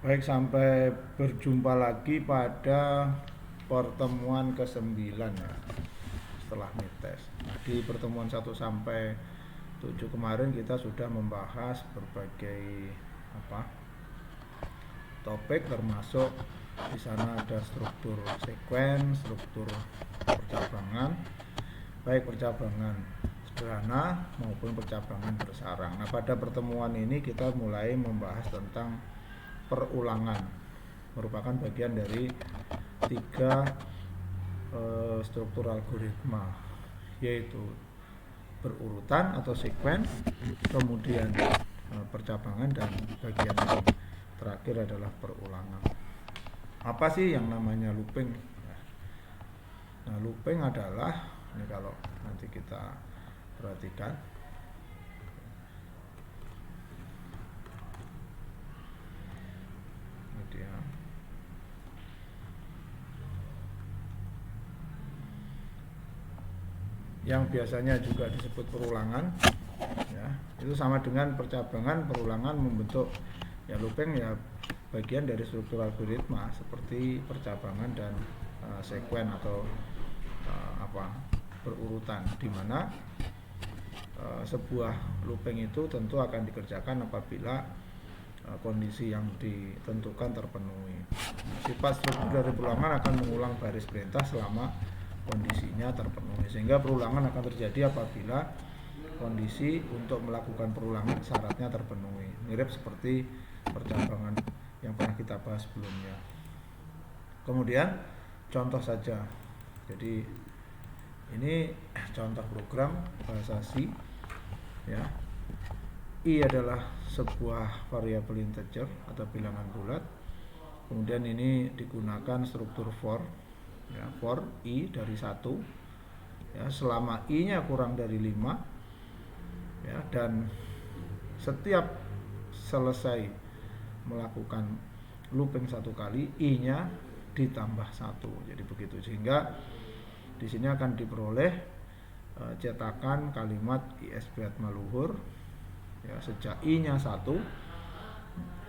Baik, sampai berjumpa lagi pada pertemuan ke-9 ya, setelah mites. Nah, di pertemuan 1 sampai 7 kemarin kita sudah membahas berbagai topik, termasuk di sana ada struktur sekuen, struktur percabangan, baik percabangan sederhana maupun percabangan bersarang. Nah, pada pertemuan ini kita mulai membahas tentang perulangan, merupakan bagian dari 3 struktur algoritma, yaitu berurutan atau sekuen, kemudian percabangan, dan bagian yang terakhir adalah perulangan. Apa sih yang namanya looping? Nah, looping adalah, ini kalau nanti kita perhatikan, dia yang biasanya juga disebut perulangan ya, itu sama dengan percabangan. Perulangan membentuk ya looping, ya bagian dari struktur algoritma seperti percabangan dan sekuen atau berurutan, di mana sebuah looping itu tentu akan dikerjakan apabila kondisi yang ditentukan terpenuhi. Sifat struktur dari perulangan akan mengulang baris perintah selama kondisinya terpenuhi, sehingga perulangan akan terjadi apabila kondisi untuk melakukan perulangan syaratnya terpenuhi. Mirip seperti percabangan yang pernah kita bahas sebelumnya. Kemudian contoh saja. Jadi ini contoh program bahasa C ya. I adalah sebuah variabel integer atau bilangan bulat. Kemudian ini digunakan struktur for ya, for I dari 1 ya, selama I-nya kurang dari 5 ya, dan setiap selesai melakukan looping 1 kali, I-nya ditambah 1. Jadi begitu, sehingga di sini akan diperoleh cetakan kalimat ISB Atmaluhur ya, sejak I-nya 1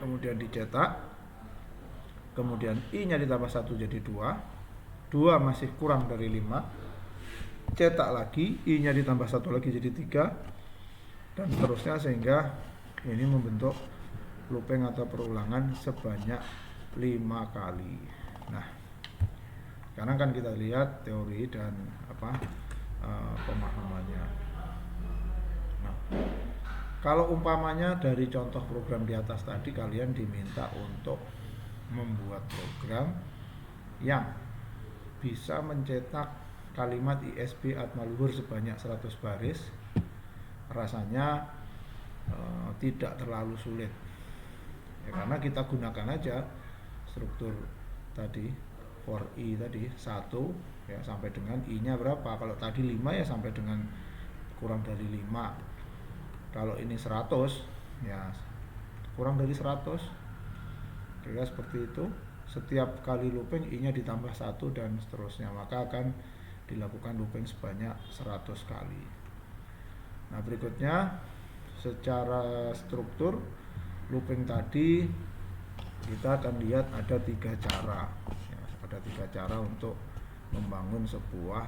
kemudian dicetak, kemudian I-nya ditambah 1 jadi 2 masih kurang dari 5, cetak lagi, I-nya ditambah 1 lagi jadi 3, dan seterusnya, sehingga ini membentuk looping atau perulangan sebanyak 5 kali. Nah, sekarang kan kita lihat teori dan pemahamannya. Nah, kalau umpamanya dari contoh program di atas tadi, kalian diminta untuk membuat program yang bisa mencetak kalimat ISB Atmaluhur sebanyak 100 baris, rasanya tidak terlalu sulit ya, karena kita gunakan aja struktur tadi for I tadi 1 ya, sampai dengan I-nya berapa. Kalau tadi 5 ya sampai dengan kurang dari 5. Kalau ini 100 ya kurang dari 100, kira seperti itu. Setiap kali looping I-nya ditambah 1 dan seterusnya, maka akan dilakukan looping sebanyak 100 kali. Nah, berikutnya secara struktur looping tadi kita akan lihat ada 3 cara ya, ada 3 cara untuk membangun sebuah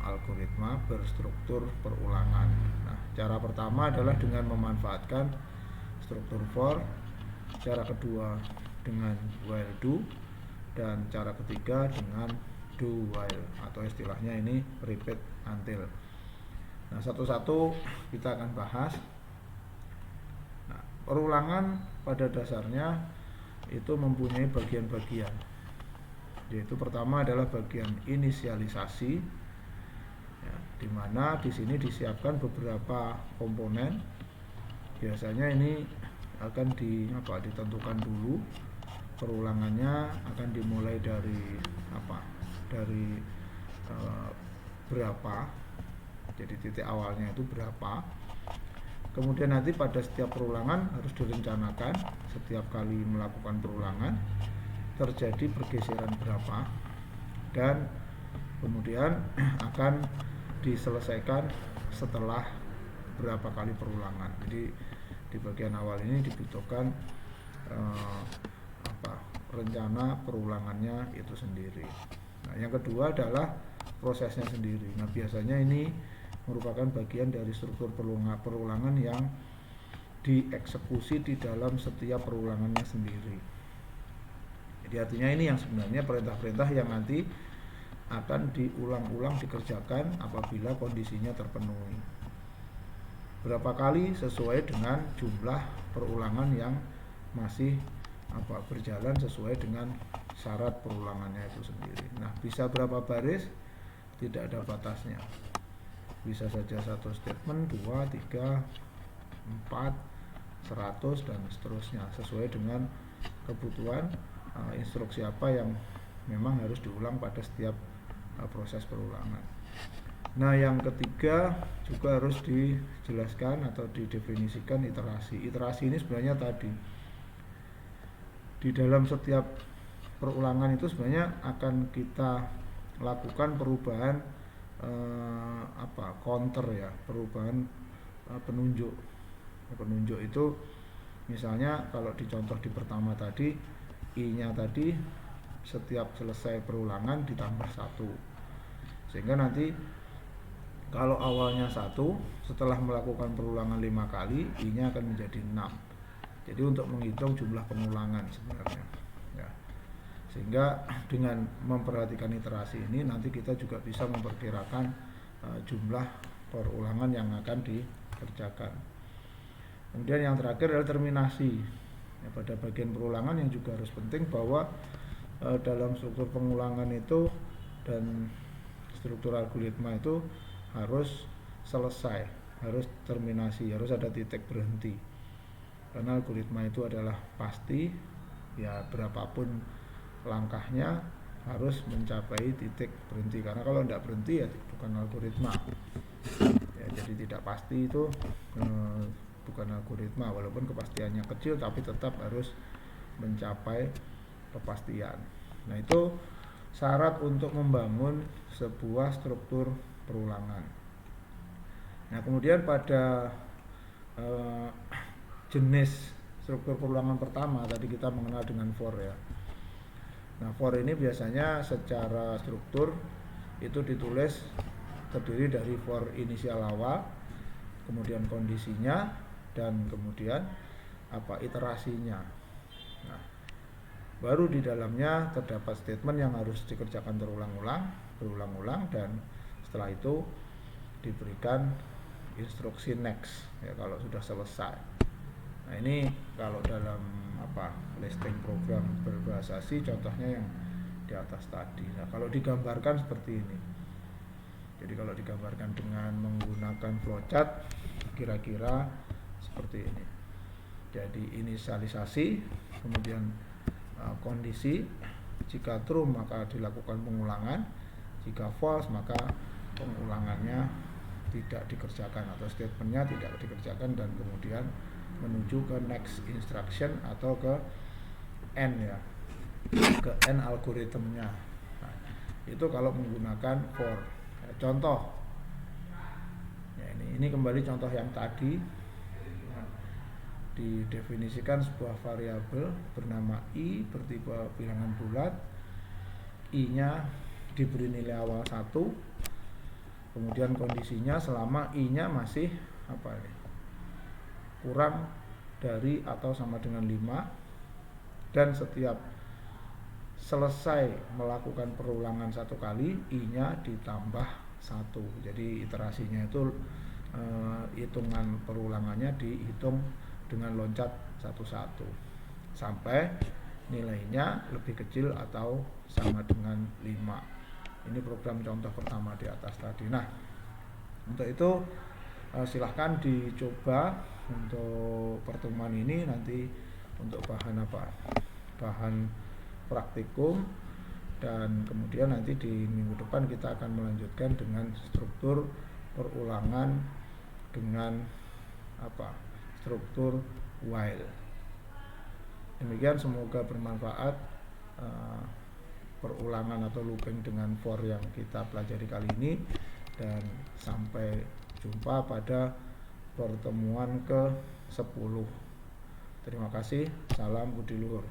algoritma berstruktur perulangan. Nah, cara pertama adalah dengan memanfaatkan struktur for, cara kedua dengan while do, dan cara ketiga dengan do while, atau istilahnya ini repeat until. Nah, satu-satu kita akan bahas. Nah, perulangan pada dasarnya itu mempunyai bagian-bagian, yaitu pertama adalah bagian inisialisasi ya, di mana di sini disiapkan beberapa komponen. Biasanya ini akan ditentukan dulu. Perulangannya akan dimulai dari berapa, jadi titik awalnya itu berapa. Kemudian nanti pada setiap perulangan harus direncanakan setiap kali melakukan perulangan terjadi pergeseran berapa, dan kemudian akan diselesaikan setelah berapa kali perulangan. Jadi di bagian awal ini dibutuhkan rencana perulangannya itu sendiri. Nah, yang kedua adalah prosesnya sendiri. Nah, biasanya ini merupakan bagian dari struktur perulangan yang dieksekusi di dalam setiap perulangannya sendiri. Jadi artinya ini yang sebenarnya perintah-perintah yang nanti akan diulang-ulang dikerjakan apabila kondisinya terpenuhi. Berapa kali sesuai dengan jumlah perulangan yang masih berjalan sesuai dengan syarat perulangannya itu sendiri. Nah, bisa berapa baris? Tidak ada batasnya. Bisa saja satu statement, 2, 3, 4, 100 dan seterusnya sesuai dengan kebutuhan instruksi apa yang memang harus diulang pada setiap proses perulangan. Nah, yang ketiga juga harus dijelaskan atau didefinisikan iterasi. Iterasi ini sebenarnya tadi di dalam setiap perulangan itu sebenarnya akan kita lakukan perubahan counter ya, perubahan penunjuk. Penunjuk itu misalnya kalau dicontoh di pertama tadi, I-nya tadi setiap selesai perulangan ditambah 1, sehingga nanti kalau awalnya 1, setelah melakukan perulangan 5 kali, I-nya akan menjadi 6. Jadi untuk menghitung jumlah pengulangan sebenarnya ya. Sehingga dengan memperhatikan iterasi ini nanti kita juga bisa memperkirakan jumlah perulangan yang akan dikerjakan. Kemudian yang terakhir adalah terminasi. Ya, pada bagian perulangan yang juga harus penting bahwa dalam struktur pengulangan itu dan struktur algoritma itu harus selesai, harus terminasi, harus ada titik berhenti. Karena algoritma itu adalah pasti, ya berapapun langkahnya harus mencapai titik berhenti. Karena kalau tidak berhenti ya bukan algoritma. Ya, jadi tidak pasti itu bukan algoritma, walaupun kepastiannya kecil tapi tetap harus mencapai kepastian. Nah, itu syarat untuk membangun sebuah struktur perulangan. Nah, kemudian pada jenis struktur perulangan pertama tadi kita mengenal dengan for ya. Nah, for ini biasanya secara struktur itu ditulis terdiri dari for inisial awal, kemudian kondisinya, dan kemudian iterasinya. Nah, baru di dalamnya terdapat statement yang harus dikerjakan berulang-ulang, dan setelah itu diberikan instruksi next ya kalau sudah selesai. Nah, ini kalau dalam listing program berbahasa C contohnya yang di atas tadi. Nah, kalau digambarkan seperti ini. Jadi kalau digambarkan dengan menggunakan flowchart kira-kira seperti ini. Jadi inisialisasi, kemudian kondisi, jika true maka dilakukan pengulangan, jika false maka pengulangannya tidak dikerjakan atau statementnya tidak dikerjakan, dan kemudian menuju ke next instruction atau ke end ya, ke end algoritmnya. Nah, itu kalau menggunakan for. Ya, contoh ya, ini kembali contoh yang tadi. Didefinisikan sebuah variabel bernama I bertipe bilangan bulat, I-nya diberi nilai awal 1, kemudian kondisinya selama I-nya masih kurang dari atau sama dengan 5, dan setiap selesai melakukan perulangan 1 kali I-nya ditambah 1. Jadi iterasinya itu hitungan perulangannya dihitung dengan loncat satu-satu sampai nilainya lebih kecil atau sama dengan 5. Ini program contoh pertama di atas tadi. Nah, untuk itu silahkan dicoba untuk pertemuan ini nanti untuk bahan praktikum, dan kemudian nanti di minggu depan kita akan melanjutkan dengan struktur perulangan dengan struktur while. Demikian, semoga bermanfaat perulangan atau looping dengan for yang kita pelajari kali ini, dan sampai jumpa pada pertemuan ke-10. Terima kasih, salam budi luhur.